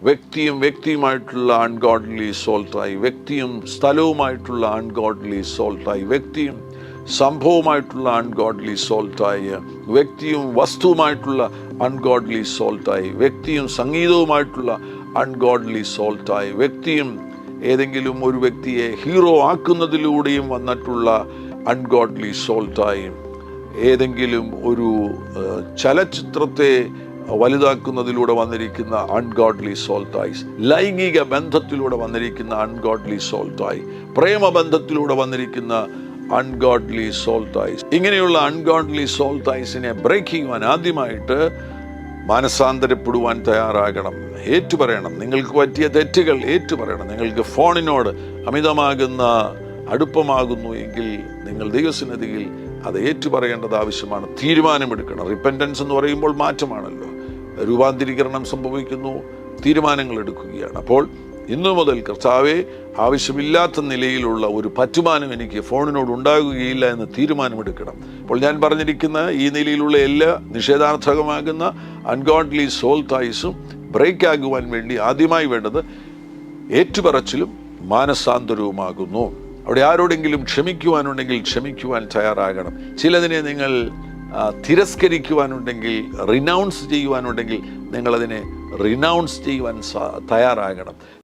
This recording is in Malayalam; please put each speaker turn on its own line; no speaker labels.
വ്യക്തിയുമായിട്ടുള്ള അൺഗോഡ്ലി സോൾട്ടായി, വ്യക്തിയും സ്ഥലവുമായിട്ടുള്ള അൺഗോഡ്ലി സോൾട്ടായി, വ്യക്തിയും സംഭവമായിട്ടുള്ള അൺഗോഡ്ലി സോൾട്ടായി, വ്യക്തിയും വസ്തുവുമായിട്ടുള്ള അൺഗോഡ്ലി സോൾട്ടായി, വ്യക്തിയും സംഗീതവുമായിട്ടുള്ള അൺഗോഡ്ലി സോൾട്ടായി, വ്യക്തിയും ഏതെങ്കിലും ഒരു വ്യക്തിയെ ഹീറോ ആക്കുന്നതിലൂടെയും വന്നിട്ടുള്ള അൺഗോഡ്ലി സോൾട്ടായി, ഏതെങ്കിലും ഒരു ചലച്ചിത്രത്തെ വലുതാക്കുന്നതിലൂടെ വന്നിരിക്കുന്ന അൺഗോഡ്ലി സോൾട്ടായി, ലൈംഗിക ബന്ധത്തിലൂടെ വന്നിരിക്കുന്ന അൺഗോഡ്ലി സോൾട്ടായി, പ്രേമബന്ധത്തിലൂടെ വന്നിരിക്കുന്ന അൺഗോഡ്ലി സോൾട്ടായിസ്. ഇങ്ങനെയുള്ള അൺഗോഡ്ലി സോൾട്ടായിസിനെ ബ്രേക്ക് ചെയ്യുവാൻ ആദ്യമായിട്ട് മാനസാന്തരപ്പെടുവാൻ തയ്യാറാകണം. ഏറ്റുപറയണം, നിങ്ങൾക്ക് പറ്റിയ തെറ്റുകൾ ഏറ്റുപറയണം. നിങ്ങൾക്ക് ഫോണിനോട് അമിതമാകുന്ന അടുപ്പമാകുന്നു എങ്കിൽ നിങ്ങൾ ദൈവസന്നിധിയിൽ അത് ഏറ്റുപറയേണ്ടത് ആവശ്യമാണ്. തീരുമാനമെടുക്കണം. റിപ്പൻറ്റൻസ് എന്ന് പറയുമ്പോൾ മാറ്റമാണല്ലോ, രൂപാന്തരീകരണം സംഭവിക്കുന്നു, തീരുമാനങ്ങൾ എടുക്കുകയാണ്. അപ്പോൾ ഇന്നു മുതൽ കർത്താവേ, ആവശ്യമില്ലാത്ത നിലയിലുള്ള ഒരു പറ്റുമാനം എനിക്ക് ഫോണിനോട് ഉണ്ടാകുകയില്ല എന്ന് തീരുമാനമെടുക്കണം. അപ്പോൾ ഞാൻ പറഞ്ഞിരിക്കുന്ന ഈ നിലയിലുള്ള എല്ലാ നിഷേധാർത്ഥകമാകുന്ന അൺഗോഡ്ലി സോൾട്ടായിസും ബ്രേക്ക് ആകുവാൻ വേണ്ടി ആദ്യമായി വേണ്ടത് ഏറ്റുപറച്ചിലും മാനസാന്തരവുമാകുന്നു. അവിടെ ആരോടെങ്കിലും ക്ഷമിക്കുവാനുണ്ടെങ്കിൽ ക്ഷമിക്കുവാൻ തയ്യാറാകണം. ചിലതിനെ നിങ്ങൾ തിരസ്കരിക്കുവാനുണ്ടെങ്കിൽ, റിനൗൺസ് ചെയ്യുവാനുണ്ടെങ്കിൽ നിങ്ങളതിനെ റിനൗൺസ് ചെയ്യുവാൻ തയ്യാറാകണം.